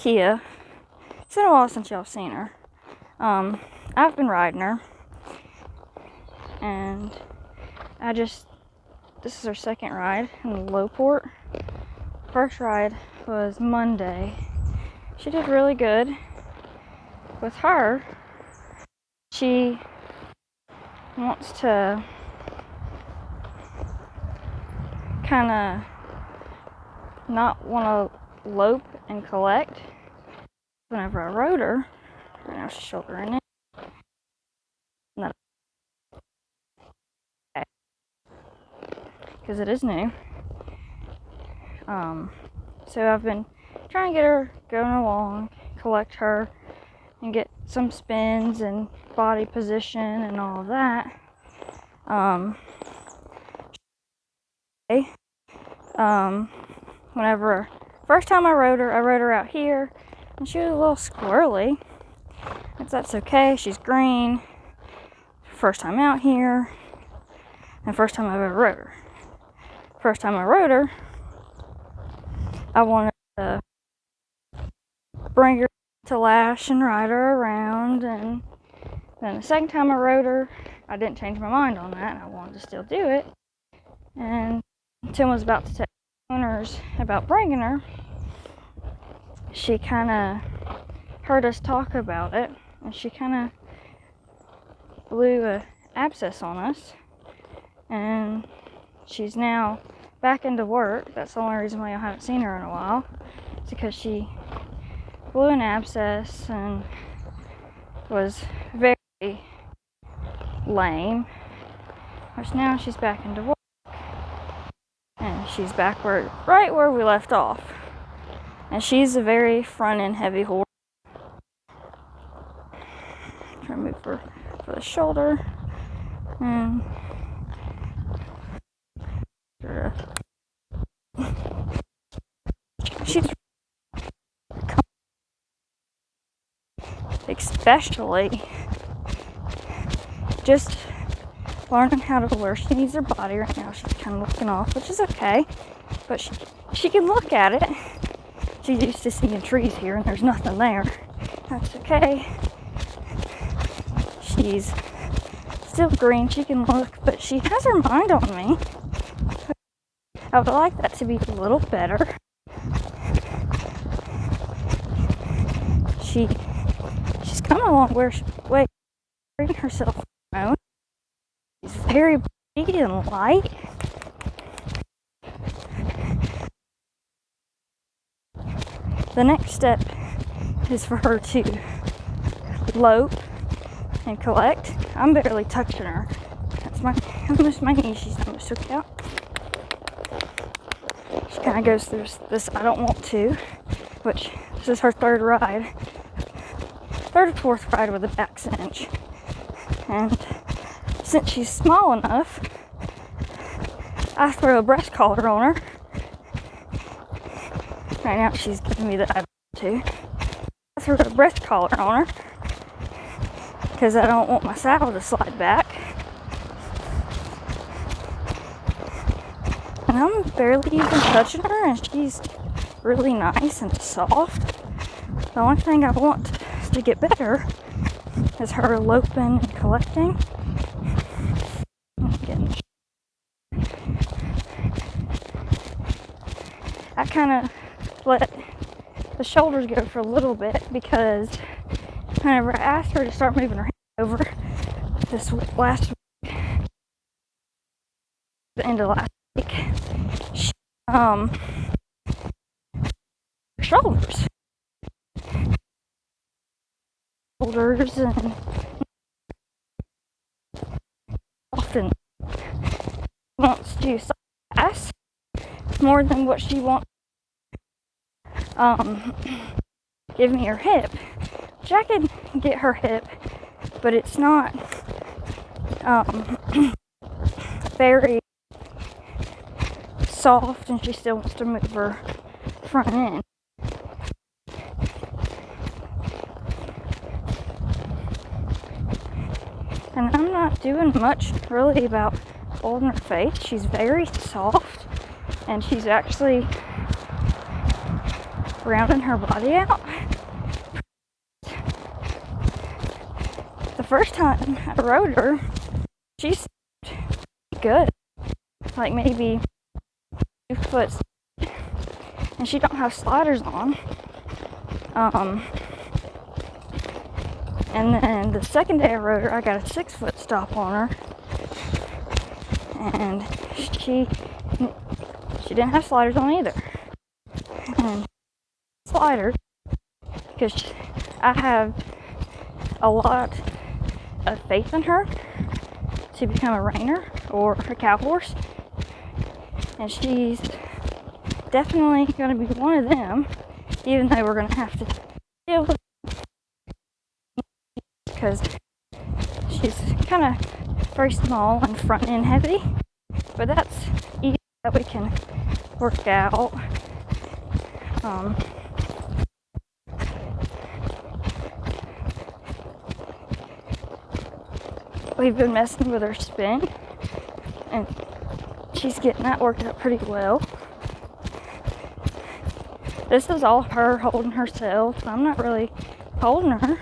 Kia. It's been a while since y'all seen her. I've been riding her, and this is her second ride in the low port. First ride was Monday. She did really good. With her, she wants to kind of not want to lope and collect. Whenever I rode her, right now she's shouldering it. Because it is new. So I've been trying to get her going along, collect her, and get some spins and body position and all of that. Whenever first time I rode her out here, and she was a little squirrely. That's okay. She's green. First time out here, and first time I've ever rode her. First time I rode her, I wanted to bring her to lash and ride her around, and then the second time I rode her, I didn't change my mind on that, and I wanted to still do it. And Tim was about to tell owners about bringing her. She kind of heard us talk about it, and she kind of blew an abscess on us, and she's now back into work. That's the only reason why I haven't seen her in a while. It's because she blew an abscess and was very lame. Which now she's back into work, and she's back right where we left off. And she's a very front end heavy horse. Try to move her for the shoulder, and she's especially just learning how to lure. She needs her body right now. She's kind of looking off, which is okay, but she can look at it. She's used to seeing trees here, and there's nothing there. That's okay. She's still green. She can look, but she has her mind on me. I would like that to be a little better. She's come a long way bringing herself around. She's very big and light. The next step is for her to lope and collect. I'm barely touching her. Almost my knee. She's almost took out. She kind of goes through this I don't want to, which this is her third or fourth ride with a back cinch. And since she's small enough, I throw a breast collar on her. Right now she's giving me the I don't want to. I throw a breast collar on her because I don't want my saddle to slide back. And I'm barely even touching her, and she's really nice and soft. The only thing I want to get better is her loping and collecting. I kind of let the shoulders go for a little bit because whenever I asked her to start moving her head over this last week, the end of last week, she, shoulders and often wants to sass more than what she wants. Give me her hip, which I can get her hip, but it's not very soft, and she still wants to move her front end. And I'm not doing much really about holding her face. She's very soft, and she's actually rounding her body out. The first time I rode her, she seemed good, like maybe 2 foot, and she don't have sliders on. And then the second day I rode her, I got a 6 foot stop on her, and she didn't have sliders on either. And sliders, because I have a lot of faith in her to become a reiner or a cow horse, and she's definitely going to be one of them, even though we're going to have to deal with it because she's kind of very small and front end heavy, but that's easy that we can work out. We've been messing with her spin, and she's getting that worked out pretty well. This is all her holding herself. I'm not really holding her.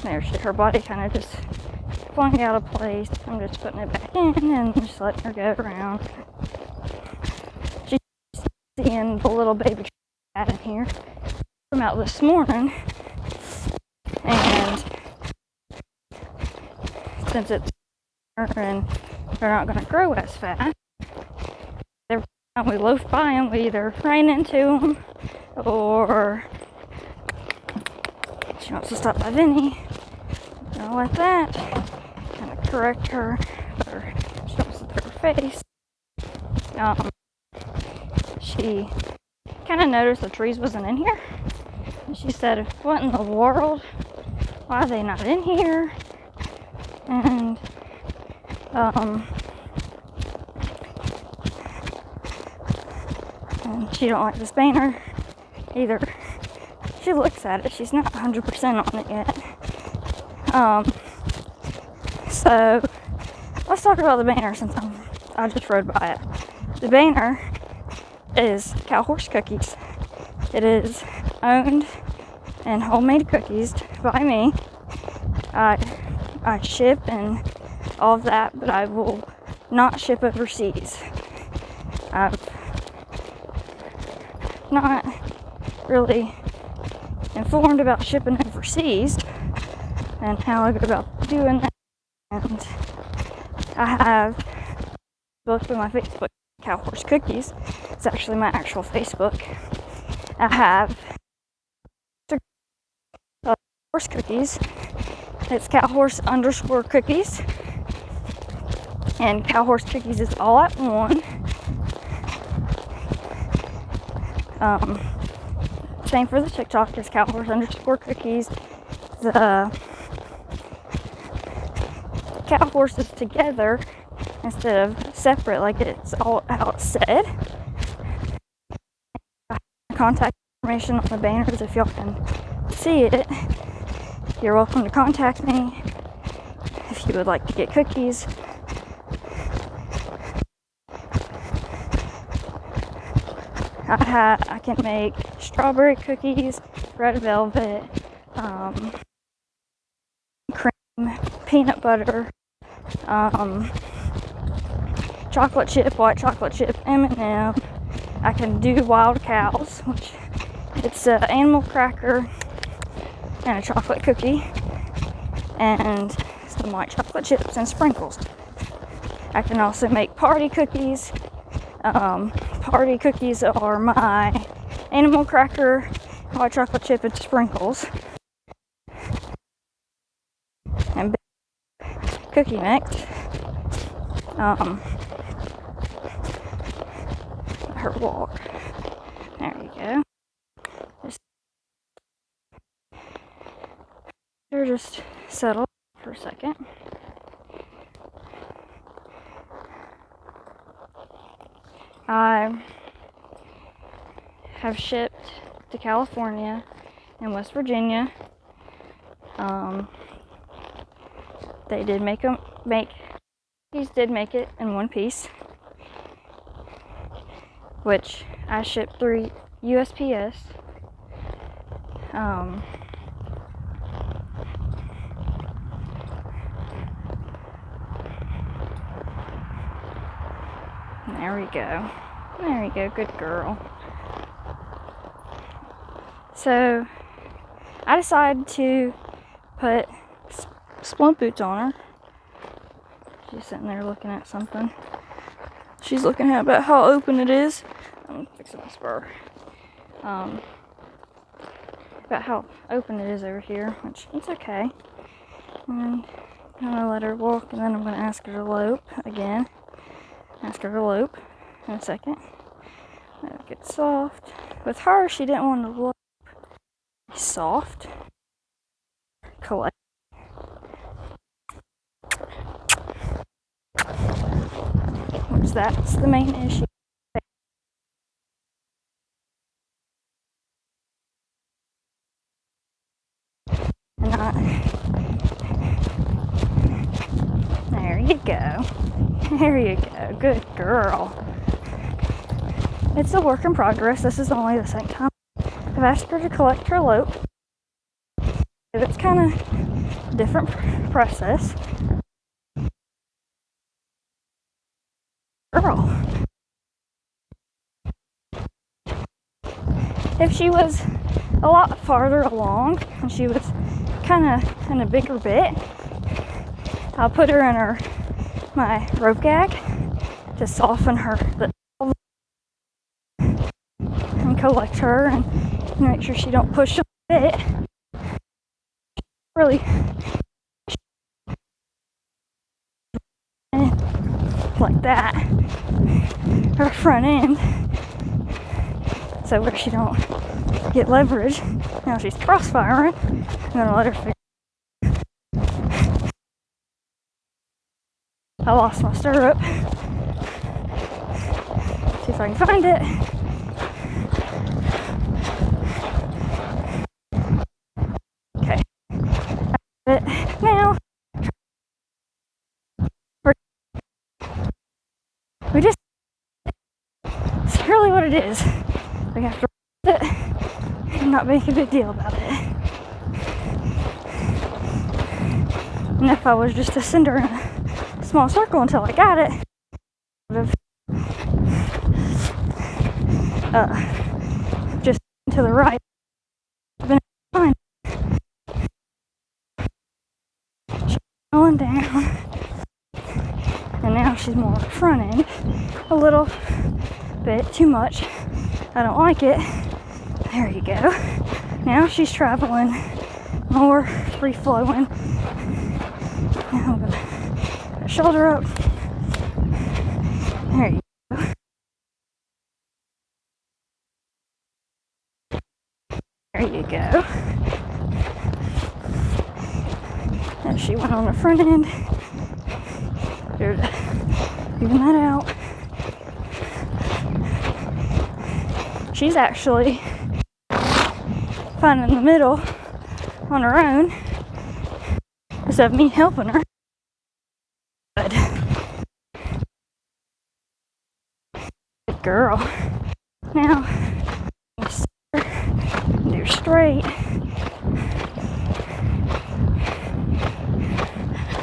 There, her body kind of just flying out of place. I'm just putting it back in and just letting her go around. She's seeing the little baby cat in here from out this morning, and since it's and they're not going to grow as fast, every time we loaf by them, we either rain into them or she wants to stop by Vinny. I'll let that kind of correct her, or she wants to throw her face. She kind of noticed the trees wasn't in here, and she said, "What in the world? Why are they not in here?" And and she don't like this banner either. She looks at it. She's not 100% on it yet. So let's talk about the banner since I just rode by it. The banner is Cow Horse Cookies. It is owned and homemade cookies by me. I ship and all of that, but I will not ship overseas. I've not really informed about shipping overseas and how I go about doing that. And I have both of my Facebook, Cow Horse Cookies. It's actually my actual Facebook. I have Horse Cookies. It's Cow Horse _cookies. And Cow Horse Cookies is all at one. Same for the TikTok, is Cow Horse _cookies. The cow horses together instead of separate like it's all out said. Contact information on the banners if y'all can see it. You're welcome to contact me if you would like to get cookies. I can make strawberry cookies, red velvet, cream, peanut butter, chocolate chip, white chocolate chip, M&M. I can do wild cows, which it's an animal cracker and a chocolate cookie, and some white chocolate chips and sprinkles. I can also make party cookies. Party cookies are my animal cracker, white chocolate chip, and sprinkles, and cookie mix. Her walk. There you go. Just settle for a second. I have shipped to California and West Virginia they did make these did make it in one piece, which I shipped through USPS. There we go. There you go. Good girl. So I decided to put splint boots on her. She's sitting there looking at something. She's looking at about how open it is. I'm fixing my spur. About how open it is over here, which it's okay. And I'm gonna let her walk, and then I'm gonna ask her to lope again. Ask her to lope in a second. Let it get soft. With her, she didn't want to lope soft. Collect. Which that's the main issue. There you go. There you go. Good girl. It's a work in progress. This is only the second time I've asked her to collect her lope. It's kind of a different process. Girl. If she was a lot farther along and she was kind of in a bigger bit, I'll put her in my rope gag to soften her and collect her and make sure she don't push a bit. Really like that, her front end, so where she don't get leverage. Now she's crossfiring. I'm gonna let her figure. I lost my stirrup. See if I can find it. Okay. But now we just, it's really what it is. We have to it and not make a big deal about it. And if I was just to send her in a small circle until I got it, I would have just to the right. Been fine. She's going down. And now she's more front end. A little bit too much. I don't like it. There you go. Now she's traveling more free flowing. Now I'm gonna shoulder up. There you go. There you go. There she went on the front end. Here to even that out. She's actually finding the middle on her own instead of me helping her. Good. Good girl. Now, do straight.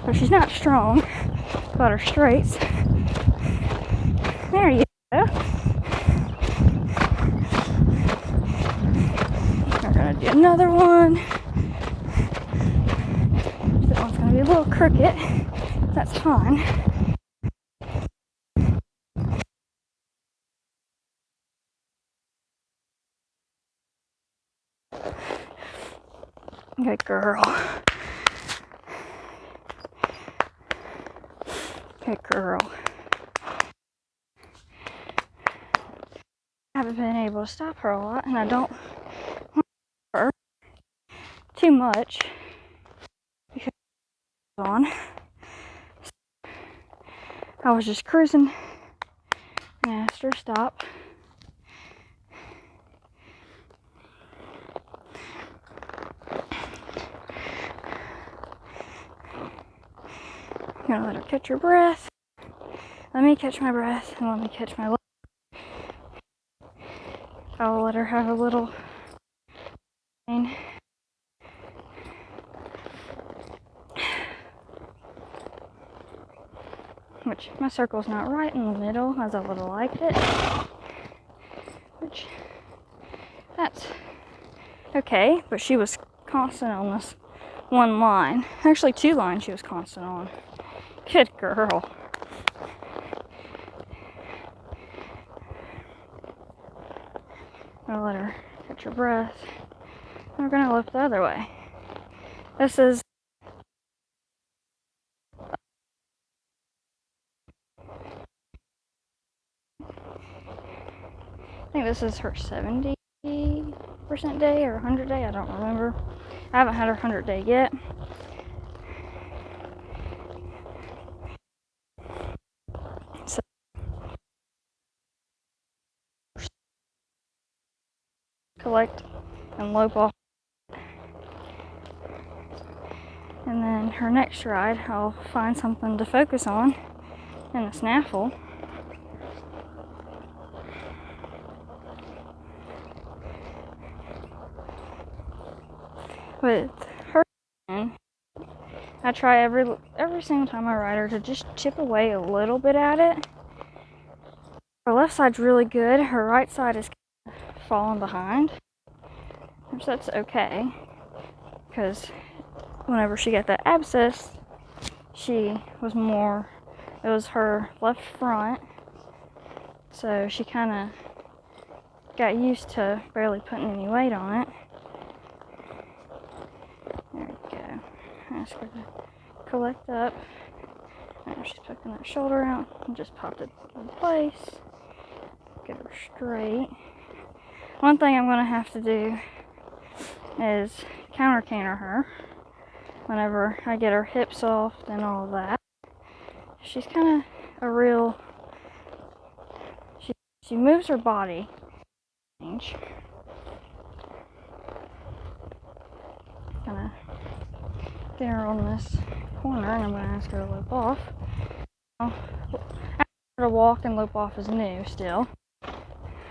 But she's not strong. Got her straights. There you go. We're gonna do another one. That one's gonna be a little crooked. That's fine. Good girl. Good girl. I haven't been able to stop her a lot, and I don't want her too much because it's on. I was just cruising and asked her to stop. gonna let her catch her breath. Let me catch my breath and let me catch my lope. I'll let her have a little pain. Which my circle's not right in the middle as I would have liked it. Which that's okay, but she was constant on this one line. Actually 2 lines she was constant on. Good girl. I'll let her catch her breath. And we're gonna lope the other way. This is I think this is her 70% day or 100 day. I don't remember. I haven't had her 100 day yet. So collect and lope off. And then her next ride, I'll find something to focus on in the snaffle. With her, I try every single time I ride her to just chip away a little bit at it. Her left side's really good. Her right side is falling behind, which that's okay, because whenever she got that abscess, it was her left front, so she kind of got used to barely putting any weight on it. There we go. Ask her to collect up. Now she's poking that shoulder out and just popped it in place. Get her straight. One thing I'm going to have to do is counter canter her whenever I get her hips soft and all that. She's kind of a real, she moves her body. Gonna get her on this corner and I'm gonna ask her to lope off. Ask her to walk and lope off is new still,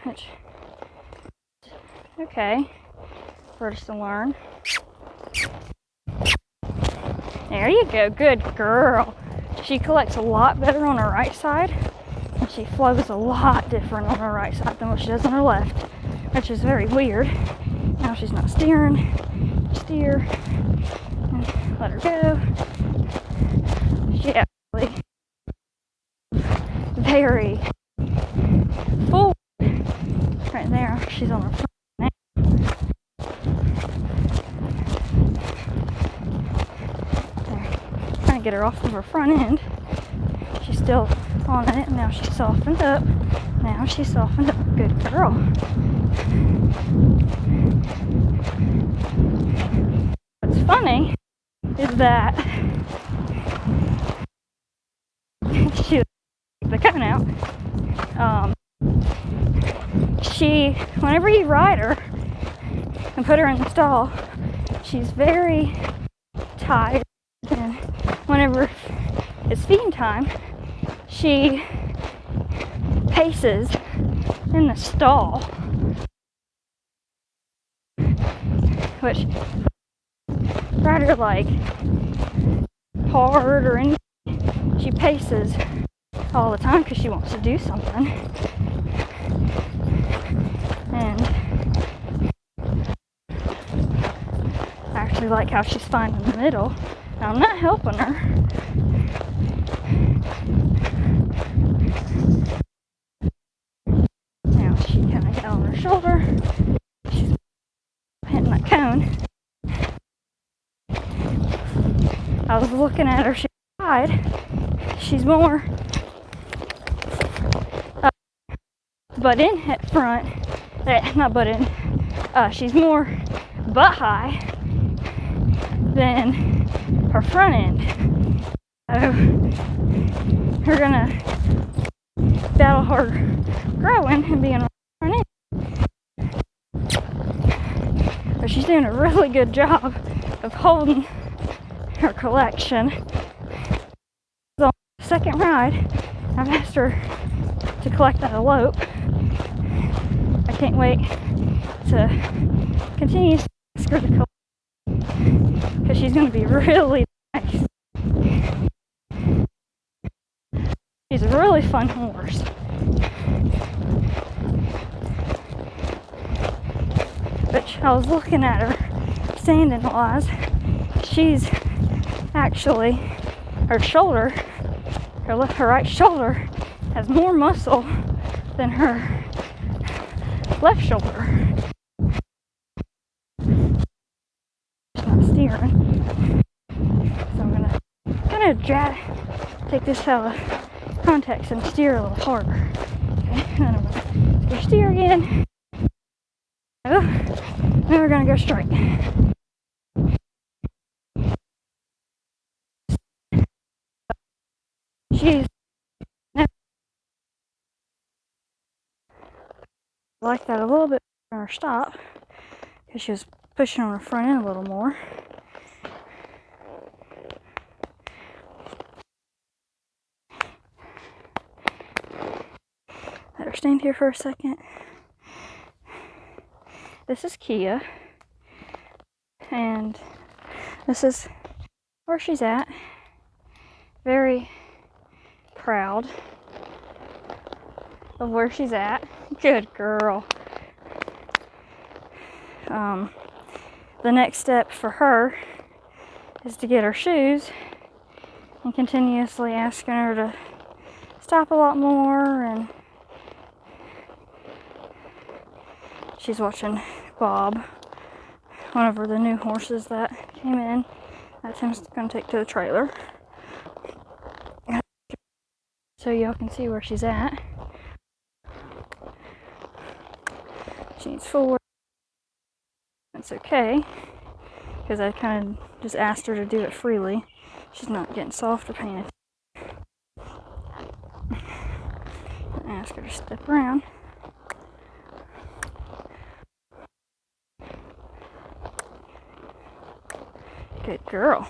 which okay for us to learn. There you go, good girl. She collects a lot better on her right side, and she flows a lot different on her right side than what she does on her left, which is very weird. Now she's not steering. Steer and let her go. She actually very full right there. She's on her front now. There. Trying to get her off of her front end. She's still on it. Now she's softened up. Now she's softened up. Good girl. What's funny is that she took the cone out. Whenever you ride her and put her in the stall, she's very tired. And whenever it's feeding time, she paces in the stall, which ride her like hard or anything. She paces all the time because she wants to do something. And I actually like how she's fine in the middle. Now, I'm not helping her. Now she kind of got on her shoulder. She's hitting that cone. I was looking at her side. She's more butt in at front. Not butt in. She's more butt high than her front end. So we're gonna battle her growing and being on her front end. But she's doing a really good job of holding her collection. second ride, I've asked her to collect that lope. I can't wait to continue to ask her to collect, because she's going to be really nice. She's a really fun horse. But I was looking at her standing wise. She's actually, her shoulder, her right shoulder has more muscle than her left shoulder. She's not steering. So I'm gonna take this out of context and steer a little harder. Okay, and then I'm gonna steer again. Then we're gonna go straight. She's like that a little bit on her stop, because she was pushing on her front end a little more. Let her stand here for a second. This is Kia, and this is where she's at. Very proud of where she's at. Good girl. The next step for her is to get her shoes and continuously asking her to stop a lot more. And she's watching Bob, one of the new horses that came in that Tim's going to take to the trailer, so y'all can see where she's at. She needs forward. That's okay, because I kind of just asked her to do it freely. She's not getting soft or paying attention. I ask her to step around. Good girl.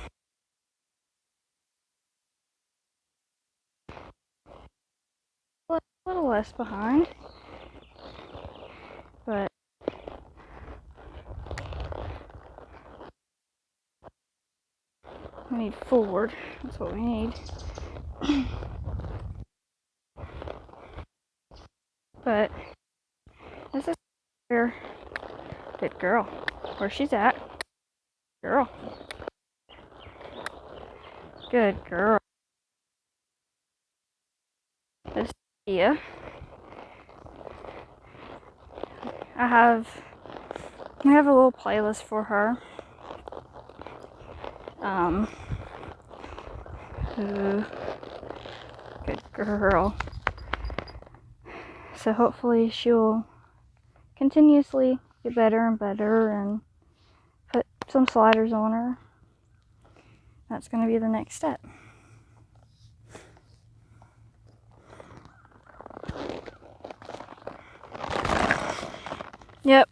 A little less behind, but we need forward. That's what we need. But this is where, good girl, where she's at. Girl. Good girl. This is Kia. I have a little playlist for her. Good girl. So hopefully she'll continuously get better and better and put some sliders on her. That's going to be the next step. Yep,